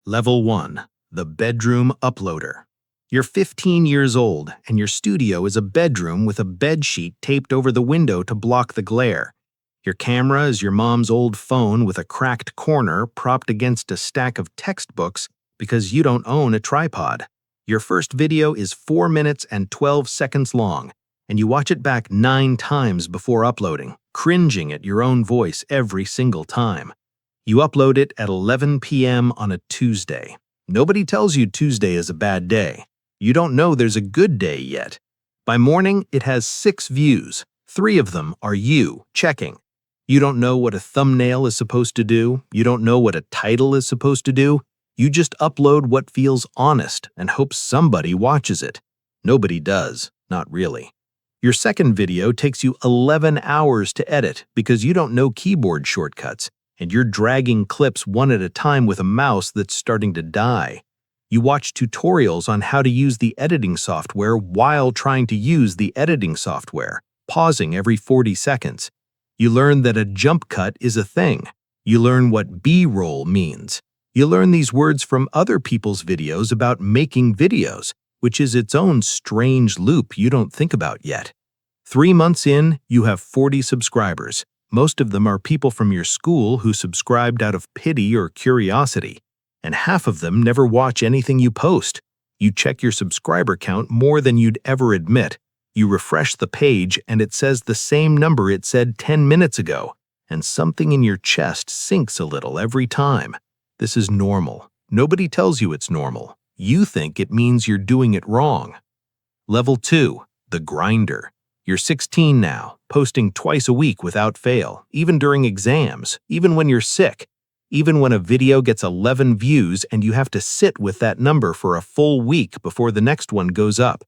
Level 1. The Bedroom Uploader. You're 15 years old, and your studio is a bedroom with a bedsheet taped over the window to block the glare. Your camera is your mom's old phone with a cracked corner propped against a stack of textbooks because you don't own a tripod. Your first video is 4 minutes and 12 seconds long, and you watch it back 9 times before uploading, cringing at your own voice every single time. You upload it at 11 p.m. on a Tuesday. Nobody tells you Tuesday is a bad day. You don't know there's a good day yet. By morning, it has 6 views. 3 of them are you checking. You don't know what a thumbnail is supposed to do. You don't know what a title is supposed to do. You just upload what feels honest and hope somebody watches it. Nobody does, not really. Your second video takes you 11 hours to edit because you don't know keyboard shortcuts, and you're dragging clips one at a time with a mouse that's starting to die. You watch tutorials on how to use the editing software while trying to use the editing software, pausing every 40 seconds. You learn that a jump cut is a thing. You learn what B-roll means. You learn these words from other people's videos about making videos, which is its own strange loop you don't think about yet. 3 months in, you have 40 subscribers. Most of them are people from your school who subscribed out of pity or curiosity, and half of them never watch anything you post. You check your subscriber count more than you'd ever admit. You refresh the page and it says the same number it said 10 minutes ago, and something in your chest sinks a little every time. This is normal. Nobody tells you it's normal. You think it means you're doing it wrong. Level 2. The Grinder. You're 16 now, posting twice a week without fail, even during exams, even when you're sick, even when a video gets 11 views and you have to sit with that number for a full week before the next one goes up.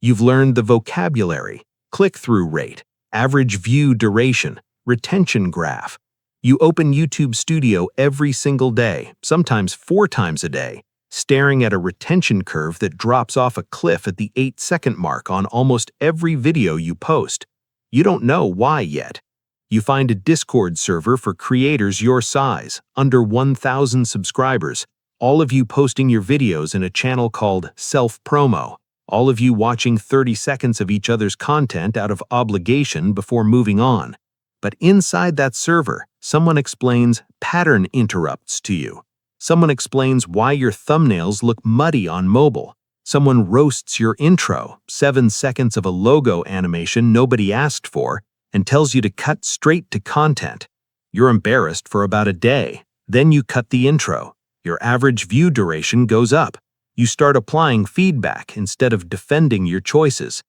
You've learned the vocabulary, click-through rate, average view duration, retention graph. You open YouTube Studio every single day, sometimes 4 times a day, staring at a retention curve that drops off a cliff at the 8-second mark on almost every video you post. You don't know why yet. You find a Discord server for creators your size, under 1,000 subscribers, all of you posting your videos in a channel called Self-Promo, all of you watching 30 seconds of each other's content out of obligation before moving on. But inside that server, someone explains pattern interrupts to you. Someone explains why your thumbnails look muddy on mobile. Someone roasts your intro, 7 seconds of a logo animation nobody asked for, and tells you to cut straight to content. You're embarrassed for about a day. Then you cut the intro. Your average view duration goes up. You start applying feedback instead of defending your choices.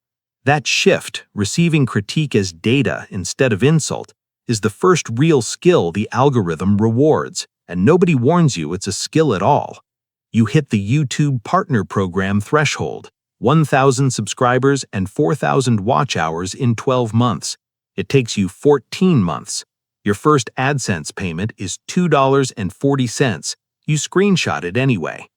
That shift, receiving critique as data instead of insult, is the first real skill the algorithm rewards. And nobody warns you it's a skill at all. You hit the YouTube Partner Program threshold, 1,000 subscribers and 4,000 watch hours in 12 months. It takes you 14 months. Your first AdSense payment is $2.40. You screenshot it anyway.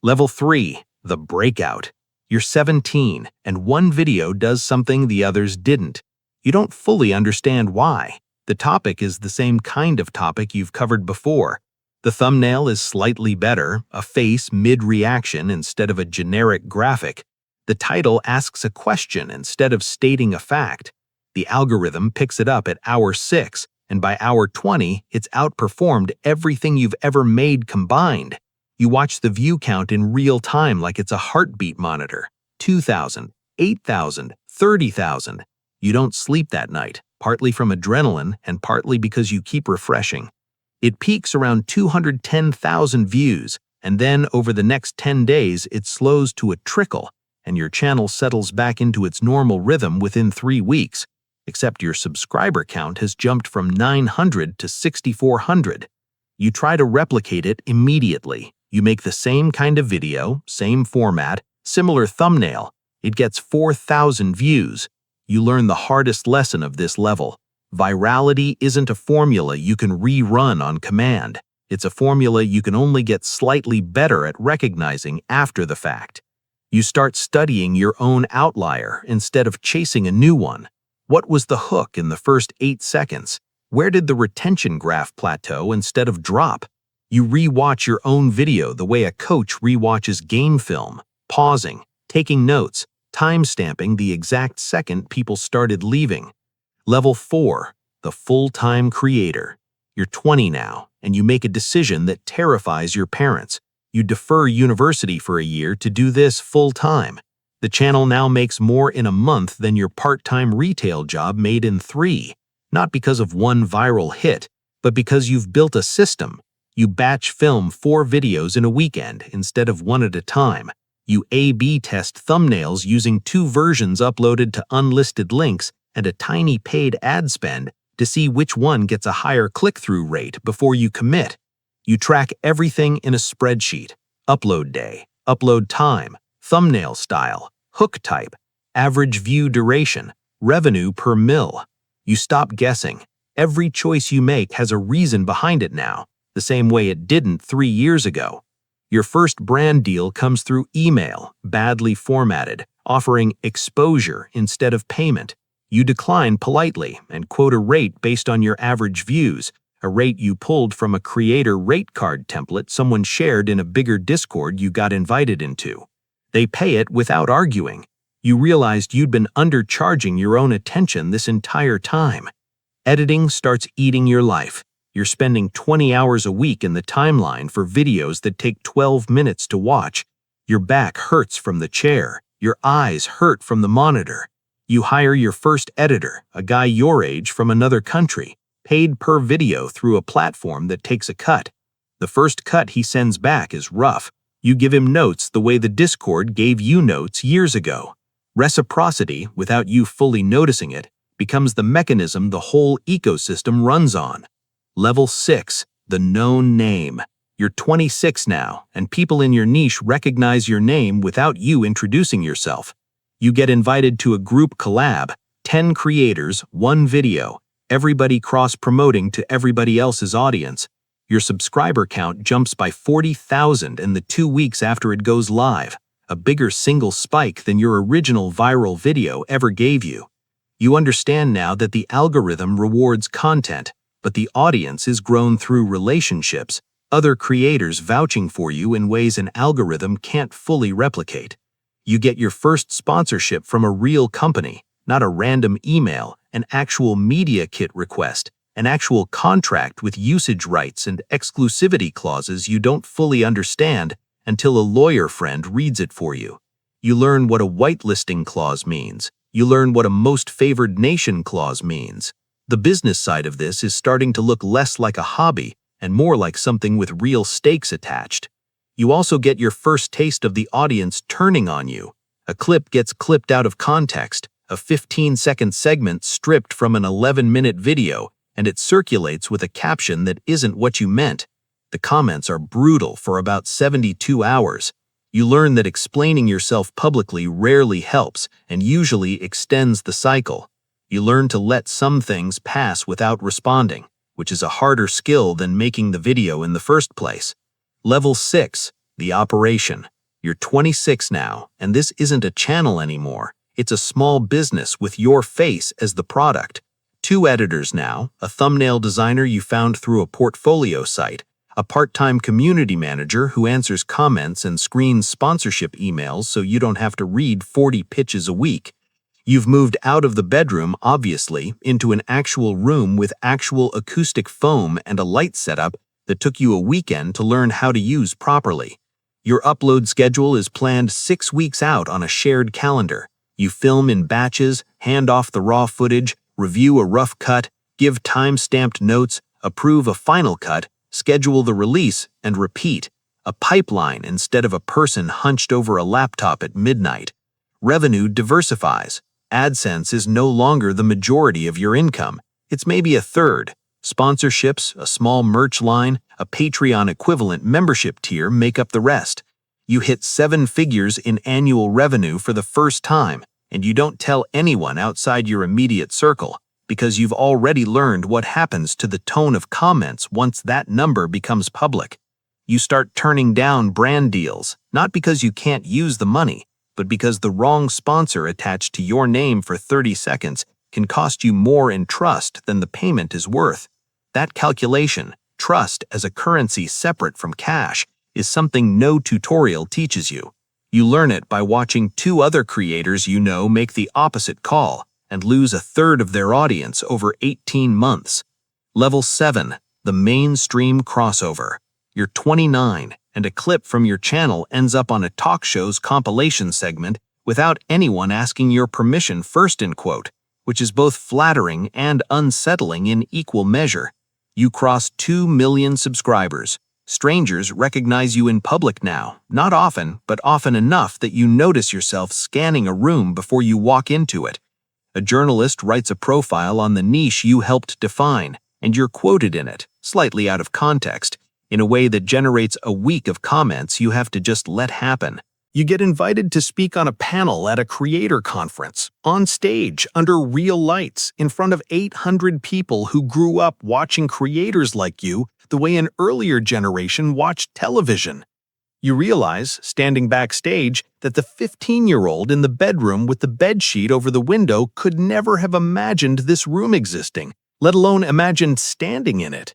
Level 3. The Breakout. You're 17, and one video does something the others didn't. You don't fully understand why. The topic is the same kind of topic you've covered before. The thumbnail is slightly better, a face mid-reaction instead of a generic graphic. The title asks a question instead of stating a fact. The algorithm picks it up at hour 6, and by hour 20, it's outperformed everything you've ever made combined. You watch the view count in real time like it's a heartbeat monitor. 2,000, 8,000, 30,000. You don't sleep that night, partly from adrenaline and partly because you keep refreshing. It peaks around 210,000 views, and then over the next 10 days it slows to a trickle, and your channel settles back into its normal rhythm within 3 weeks, except your subscriber count has jumped from 900 to 6,400. You try to replicate it immediately. You make the same kind of video, same format, similar thumbnail. It gets 4,000 views. You learn the hardest lesson of this level. Virality isn't a formula you can rerun on command. It's a formula you can only get slightly better at recognizing after the fact. You start studying your own outlier instead of chasing a new one. What was the hook in the first 8 seconds? Where did the retention graph plateau instead of drop? You re-watch your own video the way a coach re-watches game film, pausing, taking notes, time-stamping the exact second people started leaving. Level 4, the full-time creator. You're 20 now, and you make a decision that terrifies your parents. You defer university for a year to do this full-time. The channel now makes more in a month than your part-time retail job made in 3, not because of one viral hit, but because you've built a system. You batch film 4 videos in a weekend instead of one at a time. You A/B test thumbnails using 2 versions uploaded to unlisted links and a tiny paid ad spend to see which one gets a higher click-through rate before you commit. You track everything in a spreadsheet: upload day, upload time, thumbnail style, hook type, average view duration, revenue per mil. You stop guessing. Every choice you make has a reason behind it now, the same way it didn't 3 years ago. Your first brand deal comes through email, badly formatted, offering exposure instead of payment. You decline politely and quote a rate based on your average views, a rate you pulled from a creator rate card template someone shared in a bigger Discord you got invited into. They pay it without arguing. You realized you'd been undercharging your own attention this entire time. Editing starts eating your life. You're spending 20 hours a week in the timeline for videos that take 12 minutes to watch. Your back hurts from the chair. Your eyes hurt from the monitor. You hire your first editor, a guy your age from another country, paid per video through a platform that takes a cut. The first cut he sends back is rough. You give him notes the way the Discord gave you notes years ago. Reciprocity, without you fully noticing it, becomes the mechanism the whole ecosystem runs on. Level 6, the known name. You're 26 now, and people in your niche recognize your name without you introducing yourself. You get invited to a group collab, 10 creators, 1 video, everybody cross-promoting to everybody else's audience. Your subscriber count jumps by 40,000 in the 2 weeks after it goes live, a bigger single spike than your original viral video ever gave you. You understand now that the algorithm rewards content, but the audience is grown through relationships, other creators vouching for you in ways an algorithm can't fully replicate. You get your first sponsorship from a real company, not a random email, an actual media kit request, an actual contract with usage rights and exclusivity clauses you don't fully understand until a lawyer friend reads it for you. You learn what a whitelisting clause means. You learn what a most favored nation clause means. The business side of this is starting to look less like a hobby and more like something with real stakes attached. You also get your first taste of the audience turning on you. A clip gets clipped out of context, a 15-second segment stripped from an 11-minute video, and it circulates with a caption that isn't what you meant. The comments are brutal for about 72 hours. You learn that explaining yourself publicly rarely helps and usually extends the cycle. You learn to let some things pass without responding, which is a harder skill than making the video in the first place. Level 6, the operation. You're 26 now, and this isn't a channel anymore. It's a small business with your face as the product. 2 editors now, a thumbnail designer you found through a portfolio site, a part-time community manager who answers comments and screens sponsorship emails so you don't have to read 40 pitches a week. You've moved out of the bedroom, obviously, into an actual room with actual acoustic foam and a light setup that took you a weekend to learn how to use properly. Your upload schedule is planned 6 weeks out on a shared calendar. You film in batches, hand off the raw footage, review a rough cut, give time-stamped notes, approve a final cut, schedule the release, and repeat. A pipeline instead of a person hunched over a laptop at midnight. Revenue diversifies. AdSense is no longer the majority of your income. It's maybe a third. Sponsorships, a small merch line, a Patreon equivalent membership tier make up the rest. You hit 7 figures in annual revenue for the first time, and you don't tell anyone outside your immediate circle because you've already learned what happens to the tone of comments once that number becomes public. You start turning down brand deals, not because you can't use the money, but because the wrong sponsor attached to your name for 30 seconds can cost you more in trust than the payment is worth. That calculation, trust as a currency separate from cash is something no tutorial teaches you. You learn it by watching two other creators you know make the opposite call and lose a third of their audience over 18 months. Level 7, the mainstream crossover. You're 29, and a clip from your channel ends up on a talk show's compilation segment without anyone asking your permission first, in quote, which is both flattering and unsettling in equal measure. You cross 2 million subscribers. Strangers recognize you in public now, not often, but often enough that you notice yourself scanning a room before you walk into it. A journalist writes a profile on the niche you helped define, and you're quoted in it, slightly out of context, in a way that generates a week of comments you have to just let happen. You get invited to speak on a panel at a creator conference, on stage, under real lights, in front of 800 people who grew up watching creators like you the way an earlier generation watched television. You realize, standing backstage, that the 15-year-old in the bedroom with the bedsheet over the window could never have imagined this room existing, let alone imagined standing in it.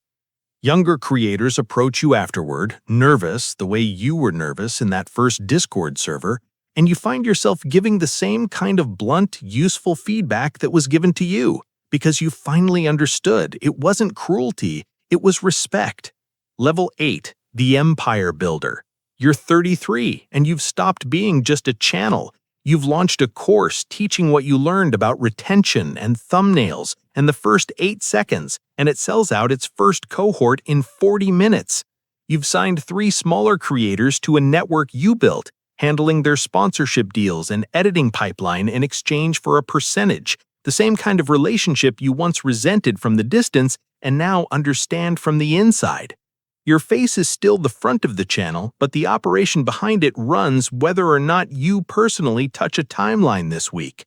Younger creators approach you afterward, nervous the way you were nervous in that first Discord server, and you find yourself giving the same kind of blunt, useful feedback that was given to you, because you finally understood it wasn't cruelty, it was respect. Level 8, the Empire Builder. You're 33, and you've stopped being just a channel. You've launched a course teaching what you learned about retention and thumbnails and the first 8 seconds, and it sells out its first cohort in 40 minutes. You've signed 3 smaller creators to a network you built, handling their sponsorship deals and editing pipeline in exchange for a percentage, the same kind of relationship you once resented from the distance and now understand from the inside. Your face is still the front of the channel, but the operation behind it runs whether or not you personally touch a timeline this week.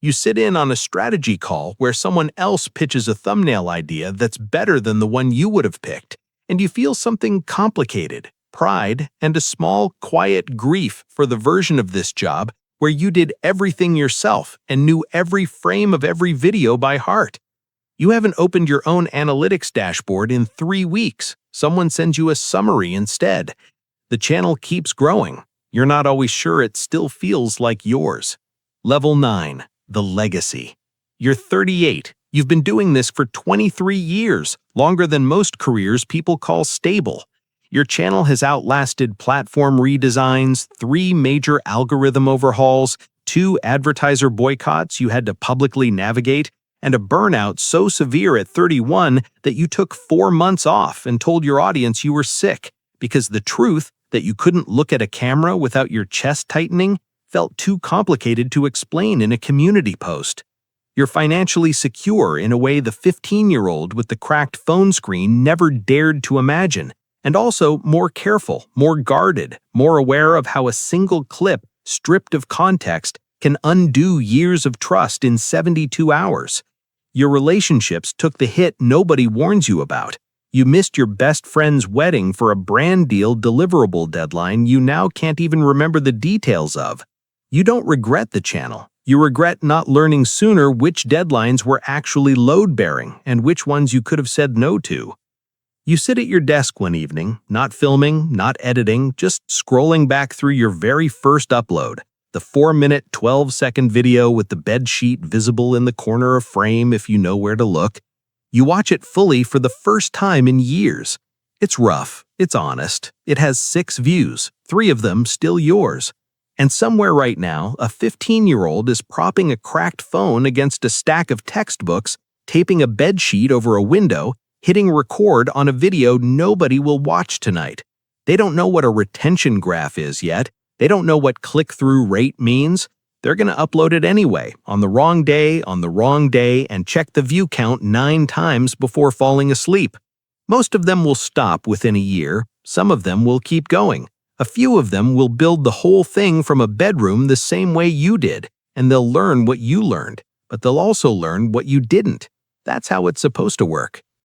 You sit in on a strategy call where someone else pitches a thumbnail idea that's better than the one you would have picked, and you feel something complicated, pride, and a small, quiet grief for the version of this job where you did everything yourself and knew every frame of every video by heart. You haven't opened your own analytics dashboard in 3 weeks. Someone sends you a summary instead. The channel keeps growing. You're not always sure it still feels like yours. Level 9, the legacy. You're 38. You've been doing this for 23 years, longer than most careers people call stable. Your channel has outlasted platform redesigns, 3 major algorithm overhauls, 2 advertiser boycotts you had to publicly navigate, and a burnout so severe at 31 that you took 4 months off and told your audience you were sick because the truth that you couldn't look at a camera without your chest tightening felt too complicated to explain in a community post. You're financially secure in a way the 15-year-old with the cracked phone screen never dared to imagine, and also more careful, more guarded, more aware of how a single clip stripped of context can undo years of trust in 72 hours. Your relationships took the hit nobody warns you about. You missed your best friend's wedding for a brand deal deliverable deadline you now can't even remember the details of. You don't regret the channel. You regret not learning sooner which deadlines were actually load-bearing and which ones you could have said no to. You sit at your desk one evening, not filming, not editing, just scrolling back through your very first upload. The 4-minute, 12-second video with the bedsheet visible in the corner of frame if you know where to look. You watch it fully for the first time in years. It's rough, it's honest, it has 6 views, 3 of them still yours. And somewhere right now, a 15-year-old is propping a cracked phone against a stack of textbooks, taping a bedsheet over a window, hitting record on a video nobody will watch tonight. They don't know what a retention graph is yet. They don't know what click-through rate means. They're going to upload it anyway, on the wrong day, and check the view count 9 times before falling asleep. Most of them will stop within a year. Some of them will keep going. A few of them will build the whole thing from a bedroom the same way you did, and they'll learn what you learned, but they'll also learn what you didn't. That's how it's supposed to work.